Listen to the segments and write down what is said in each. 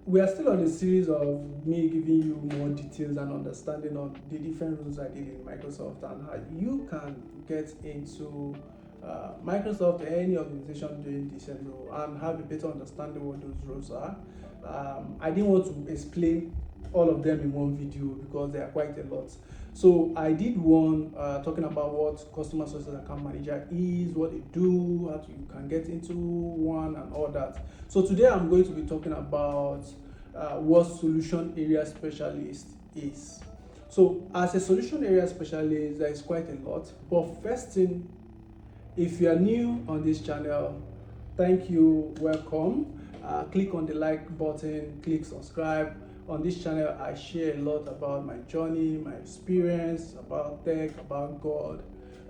we are still on a series of me giving you more details and understanding on the different roles I did in Microsoft and how you can get into Microsoft or any organization doing the same role and have a better understanding what those roles are. I didn't want to explain all of them in one video because there are quite a lot. So I did one talking about what customer success account manager is, what they do, how you can get into one and all that. So today I'm going to be talking about what solution area specialist is. So as a solution area specialist, there is quite a lot. But first thing, if you are new on this channel, thank you, welcome. Click on the like button, click subscribe. On this channel, I share a lot about my journey, my experience, about tech, about God,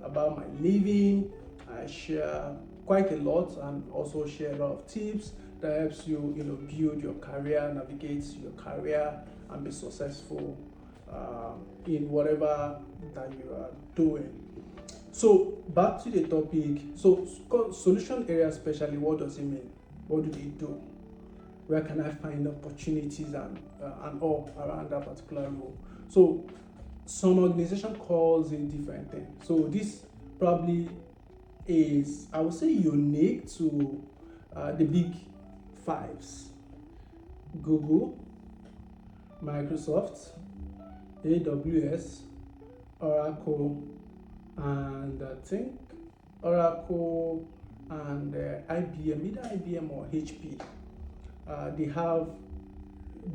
about my living. I share quite a lot and also share a lot of tips that helps you, build your career, navigate your career, and be successful in whatever that you are doing. So back to the topic. So solution area specialist, what does it mean? What do they do? Where can I find opportunities and all around that particular role? So some organization calls it different things. So this probably is, I would say, unique to the big fives: Google, Microsoft, AWS, Oracle, and I think Oracle and IBM, either IBM or HP.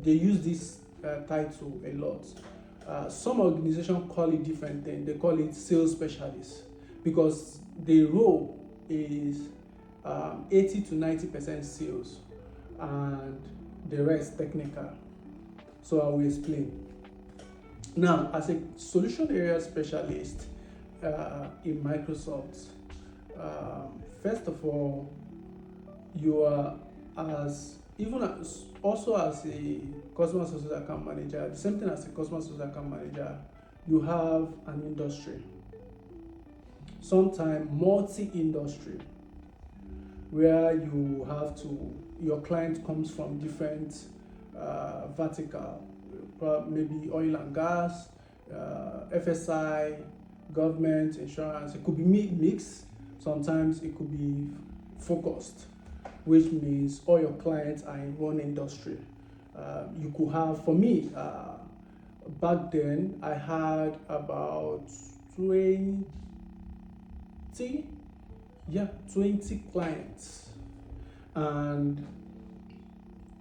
They use this title a lot. Some organizations call it different thing. They call it sales specialist because the role is 80 to 90% sales and the rest technical. So I will explain. Now, as a solution area specialist in Microsoft, first of all, you are also as a customer success account manager, the same thing as a customer success account manager, you have an industry, sometimes multi-industry, where your client comes from different vertical, maybe oil and gas, FSI, government, insurance. It could be mixed. Sometimes it could be focused, which means all your clients are in one industry. You could have, for me, back then, I had about 20 clients, and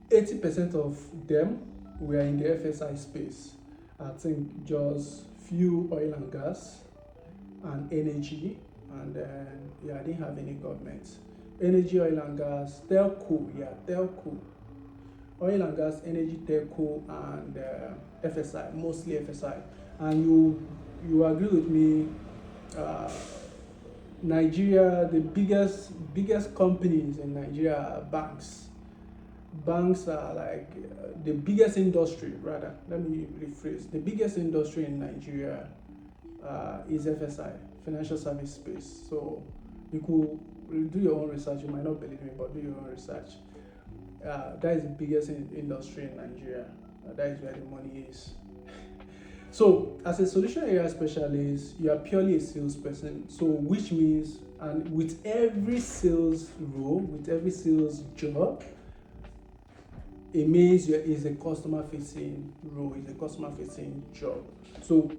80% of them were in the FSI space. I think just few oil and gas and energy, and then I didn't have any government. Energy, oil and gas, telco, oil and gas, energy, telco, and FSI, mostly FSI. And you agree with me, Nigeria, the biggest companies in Nigeria are banks. Banks are like the biggest industry, rather, let me rephrase, the biggest industry in Nigeria is FSI, financial service space. So you could do your own research. You might not believe me, but do your own research. That is the biggest industry in Nigeria. That is where the money is. So as a solution area specialist, you are purely a salesperson. So which means, and with every sales role, with every sales job, it means it's a customer facing role, it's a customer facing job. So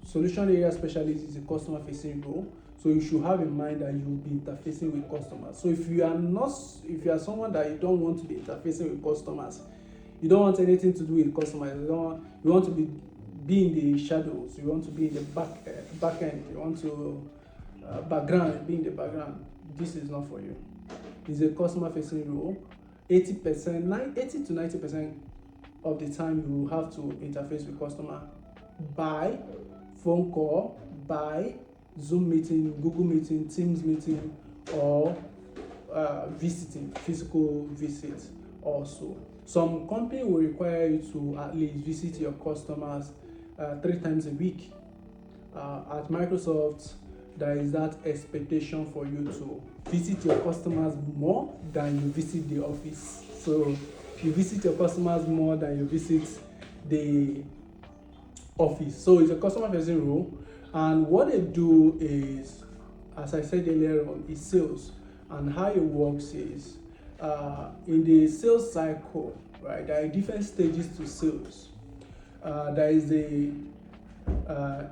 solution area specialist is a customer facing role. So you should have in mind that you will be interfacing with customers. So if you are someone that you don't want to be interfacing with customers, you don't want anything to do with customers, you want to be in the shadows, you want to be in the back end, you want to be in the background, this is not for you. It's a customer facing role. 80 to 90% of the time you have to interface with customer by phone call, by Zoom meeting, Google meeting, Teams meeting, or visiting, physical visits also. Some company will require you to at least visit your customers 3 times a week. At Microsoft, there is that expectation for you to visit your customers more than you visit the office. So you visit your customers more than you visit the office. So it's a customer facing role, and what they do is, as I said earlier on, is sales. And how it works is, in the sales cycle, right, there are different stages to sales. There is the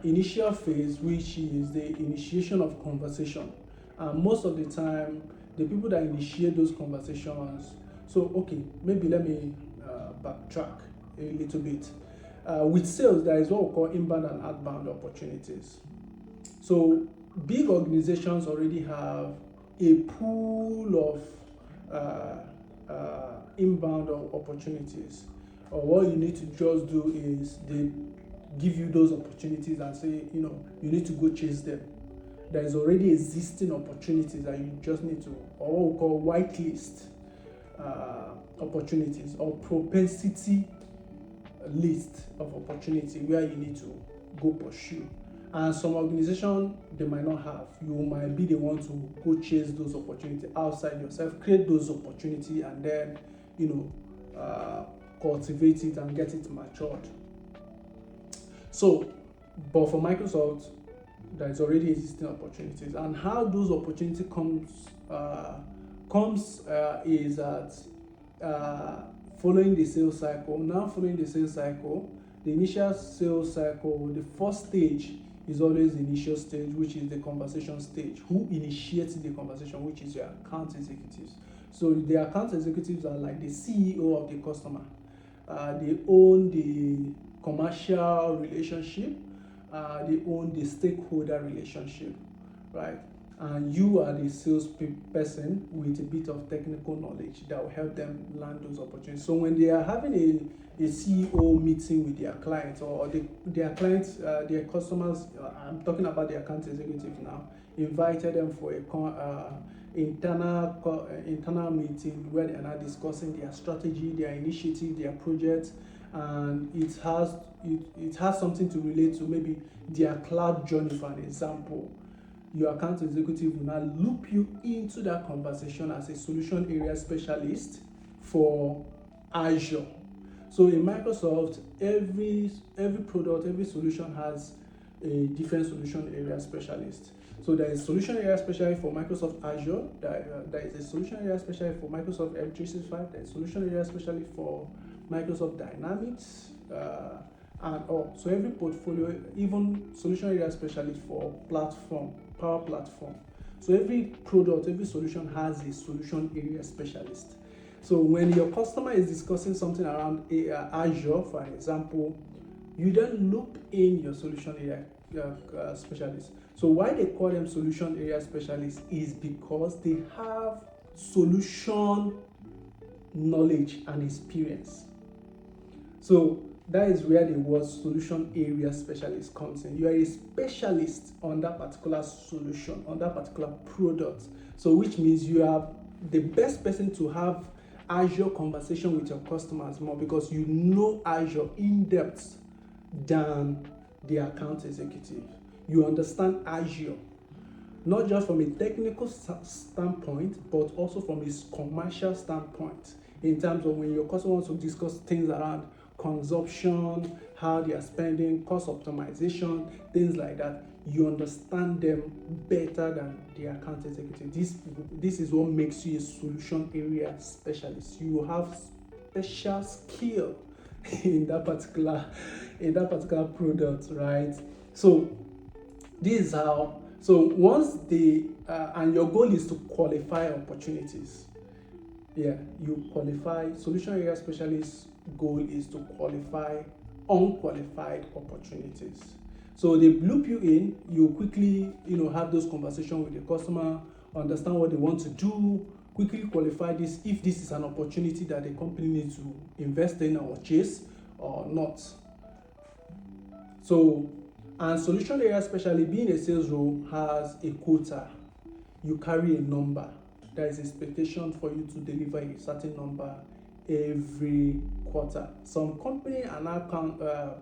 initial phase, which is the initiation of conversation. And most of the time, the people that initiate those conversations, so okay, maybe let me backtrack a little bit. With sales, there is what we call inbound and outbound opportunities. So big organizations already have a pool of inbound opportunities. Or what you need to just do is they give you those opportunities and say, you need to go chase them. There is already existing opportunities that you just need to, or what we call whitelist opportunities, or propensity list of opportunity where you need to go pursue. And some organization they might not have. You might be the one to go chase those opportunities outside yourself, create those opportunities, and then cultivate it and get it matured. So, but for Microsoft, there is already existing opportunities, and how those opportunities comes is that following the sales cycle. Now, following the sales cycle, the initial sales cycle, the first stage is always the initial stage, which is the conversation stage. Who initiates the conversation, which is your account executives. So the account executives are like the CEO of the customer. They own the commercial relationship. They own the stakeholder relationship, right? And you are the sales person with a bit of technical knowledge that will help them land those opportunities. So when they are having a CEO meeting with their clients, or their clients, their customers, I'm talking about the account executive now, invited them for a internal meeting where they are now discussing their strategy, their initiative, their projects, and it has something to relate to maybe their cloud journey, for an example. Your account executive will now loop you into that conversation as a solution area specialist for Azure. So in Microsoft, every product, every solution has a different solution area specialist. So there is solution area specialist for Microsoft Azure. There is a solution area specialist for Microsoft M365. There is solution area specialist for Microsoft Dynamics, and all. So every portfolio, even solution area specialist for Power Platform. So every product, every solution has a solution area specialist. So when your customer is discussing something around Azure, for example, you then loop in your solution area specialist. So why they call them solution area specialists is because they have solution knowledge and experience. So that is where the word solution area specialist comes in. You are a specialist on that particular solution, on that particular product. So which means you are the best person to have Azure conversation with your customers more, because you know Azure in depth than the account executive. You understand Azure, not just from a technical standpoint, but also from a commercial standpoint, in terms of when your customer wants to discuss things around consumption, how they are spending, cost optimization, things like that. You understand them better than the account executive. This is what makes you a solution area specialist. You have special skill in that particular product, right? So this is how. So once and your goal is to qualify opportunities. Yeah, you qualify. Solution area specialist goal is to qualify unqualified opportunities. So they loop you in, you quickly have those conversations with the customer, understand what they want to do, quickly qualify this, if this is an opportunity that the company needs to invest in or chase or not. So, and solution area especially being a sales role has a quota. You carry a number. There is expectation for you to deliver a certain number every quarter. Some company are now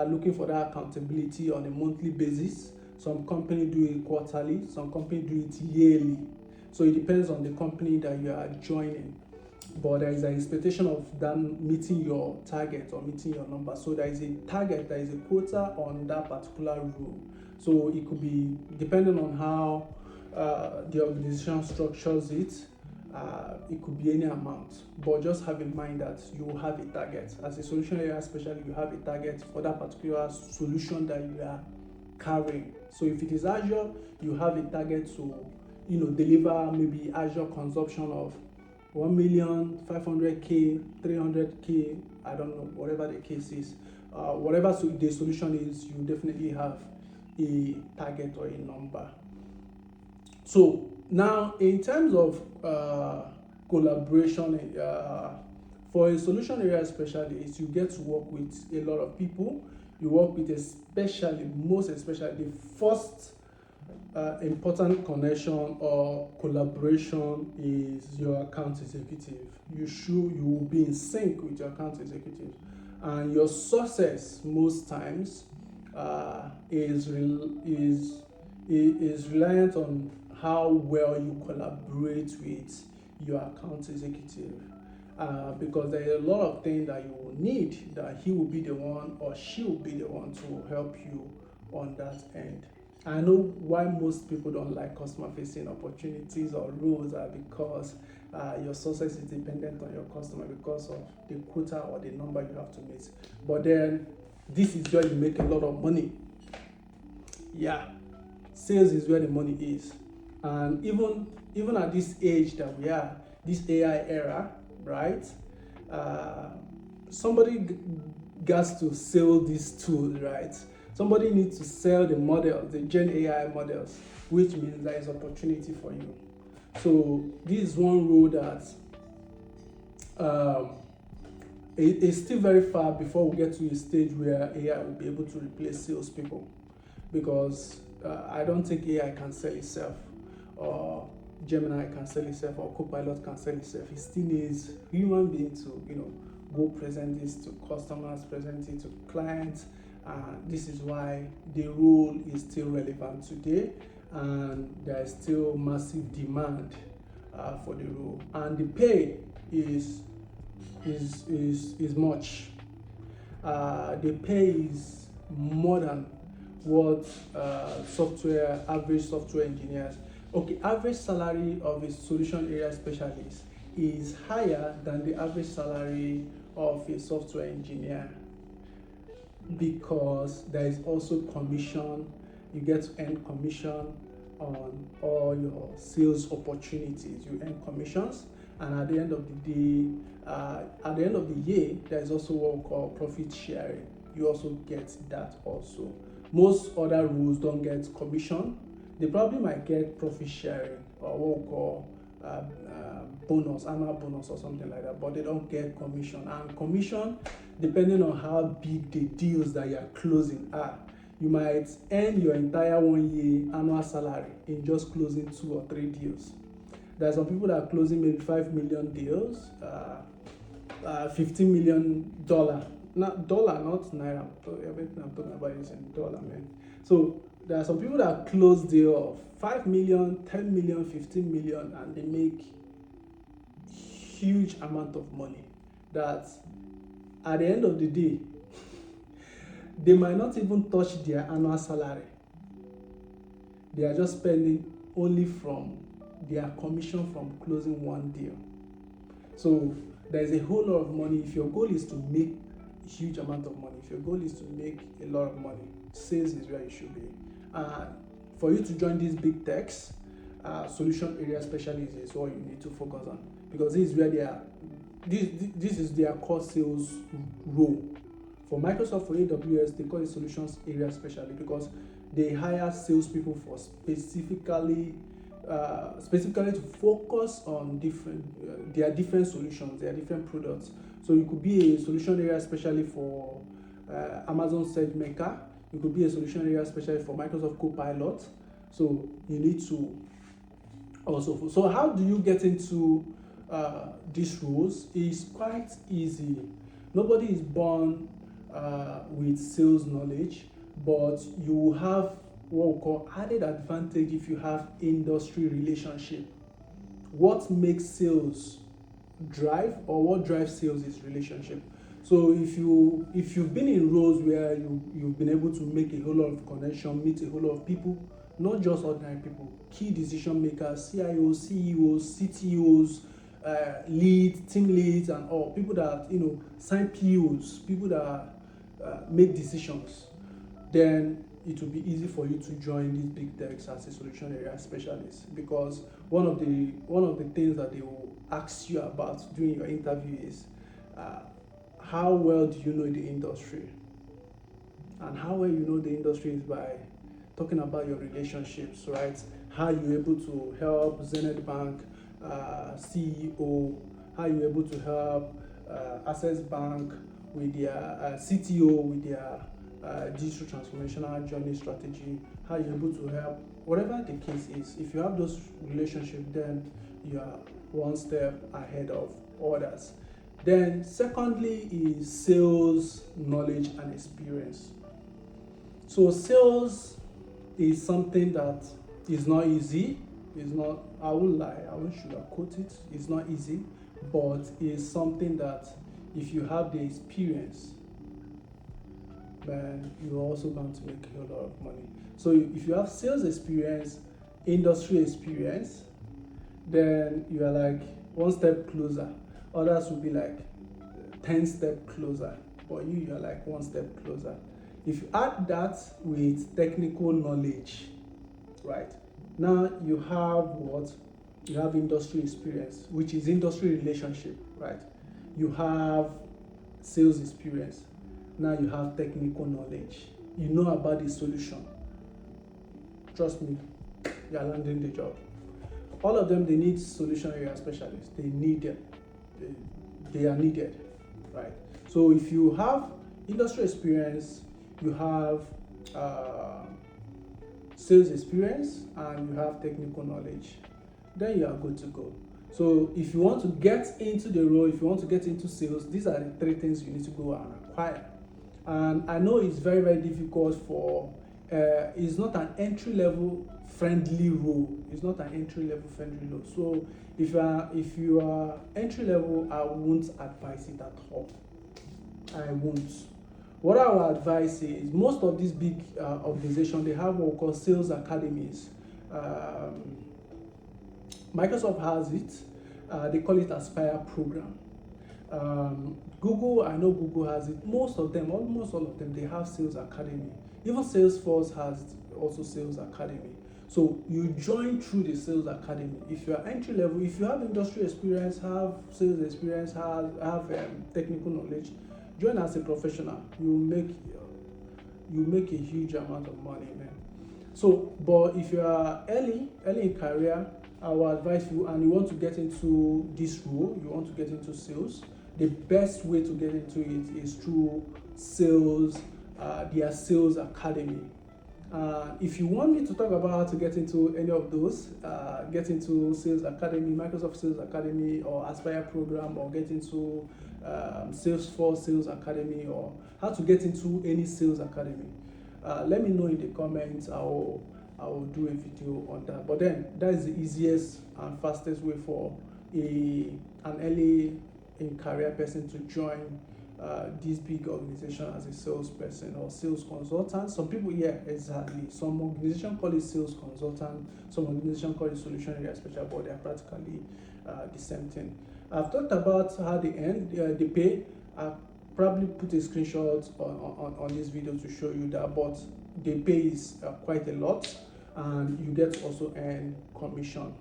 looking for that accountability on a monthly basis. Some company do it quarterly, some company do it yearly. So it depends on the company that you are joining. but there is an expectation of them meeting your target or meeting your number. So there is a target, there is a quota on that particular role. So it could be depending on how the organization structures it. It could be any amount, but just have in mind that you have a target. As a solution area specialist, you have a target for that particular solution that you are carrying. So if it is Azure, you have a target to deliver maybe Azure consumption of 1,500,000, 300K, I don't know, whatever the case is. Whatever the solution is, you definitely have a target or a number. So now, in terms of collaboration, for a solution area specialist, you get to work with a lot of people. You work with most especially, the first important connection or collaboration is your account executive. You will be in sync with your account executive, and your success most times is reliant on how well you collaborate with your account executive, because there are a lot of things that you will need that he will be the one or she will be the one to help you on that end. I know why most people don't like customer facing opportunities or roles are because your success is dependent on your customer because of the quota or the number you have to meet. But then this is where you make a lot of money. Yeah, sales is where the money is. And even at this age that we are, this AI era, right? Somebody gets to sell these tools, right? Somebody needs to sell the models, the Gen AI models, which means there is opportunity for you. So this is one role that it's still very far before we get to a stage where AI will be able to replace salespeople, because I don't think AI can sell itself, or Gemini can sell itself, or Copilot can sell itself. It still needs human beings to go present this to customers, present it to clients. This is why the role is still relevant today, and there is still massive demand for the role, and the pay is much. The pay is more than what average software engineers. Okay, average salary of a solution area specialist is higher than the average salary of a software engineer, because there is also commission. You get to earn commission on all your sales opportunities. You earn commissions, and at the end of the day, at the end of the year, there is also what we call profit sharing. You also get that also. Most other roles don't get commission. They probably might get profit sharing, or what we call bonus, annual bonus or something like that, but they don't get commission. And commission, depending on how big the deals that you are closing are, you might earn your entire 1 year annual salary in just closing 2 or 3 deals. There are some people that are closing maybe 5 million deals, $15 million, not dollar, not naira. Everything I'm talking about is in dollar, man. So there are some people that close deal of 5 million, 10 million, 15 million, and they make huge amount of money that at the end of the day, they might not even touch their annual salary. They are just spending only from their commission from closing one deal. So there's a whole lot of money. If your goal is to make a huge amount of money, if your goal is to make a lot of money, sales is where you should be. For you to join these big techs, solution area specialist is what you need to focus on, because this is where they are. This is their core sales role. For Microsoft, for AWS, they call it solutions area specialist, because they hire salespeople for specifically to focus on their different solutions, their different products. So you could be a solution area specialist for Amazon SageMaker. You could be a solution area specialist for Microsoft Copilot. So you need to also. So how do you get into these roles? It's quite easy. Nobody is born with sales knowledge, but you have what we call added advantage if you have industry relationship. What makes sales drive, or what drives sales is relationship. So if you've been in roles where you've been able to make a whole lot of connection, meet a whole lot of people, not just ordinary people, key decision makers, CIOs, CEOs, CTOs, leads, team leads, and all people that sign POs, people that make decisions, then it will be easy for you to join these big techs as a solution area specialist, because one of the things that they will ask you about during your interview is how well do you know the industry. And how well you know the industry is by talking about your relationships, right? How you're able to help Zenith Bank CEO, how you're able to help Access Bank with their CTO, with their digital transformational journey strategy, how you're able to help, whatever the case is. If you have those relationships, then you are one step ahead of others. Then secondly is sales knowledge and experience. So sales is something that is not easy. It's not, I won't lie, I won't sugarcoat it. It's not easy, but it's something that if you have the experience, then you're also going to make a lot of money. So if you have sales experience, industry experience, then you are like one step closer. Others will be like 10 steps closer, but you are like one step closer. If you add that with technical knowledge, right? Now you have what? You have industry experience, which is industry relationship, right? You have sales experience. Now you have technical knowledge. You know about the solution. Trust me, you are landing the job. All of them, they need solution area specialists. They need them. They are needed, right? So if you have industry experience, you have sales experience, and you have technical knowledge, then you are good to go. So if you want to get into the role, if you want to get into sales, these are the three things you need to go and acquire. And I know it's very, very difficult for, it's not an entry-level friendly role. It's not an entry-level friendly role. So if you are entry-level, I won't advise it at all. I won't. What I will advise is, most of these big organizations, they have what we call sales academies. Microsoft has it. They call it Aspire program. Google, I know Google has it. Most of them, almost all of them, they have sales academy. Even Salesforce has also sales academy. So you join through the sales academy. If you are entry level, if you have industry experience, have sales experience, have technical knowledge, join as a professional. You make a huge amount of money, man. So, but if you are early in career, I will advise you, and you want to get into this role, you want to get into sales, the best way to get into it is through sales, their sales academy. If you want me to talk about how to get into any of those, get into Sales Academy, Microsoft Sales Academy, or Aspire program, or get into Salesforce Sales Academy, or how to get into any sales academy, let me know in the comments. I will do a video on that. But then that is the easiest and fastest way for an early in career person to join this big organization as a salesperson or sales consultant. Some people, yeah, exactly. Some organization call it sales consultant, some organization call it solution area specialist, but they are practically the same thing. I've talked about how they earn, they pay. I'll probably put a screenshot on this video to show you that, but the pay is quite a lot, and you get to also earn commission.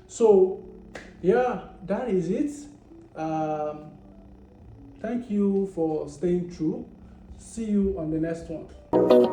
So yeah, that is it. Thank you for staying true. See you on the next one.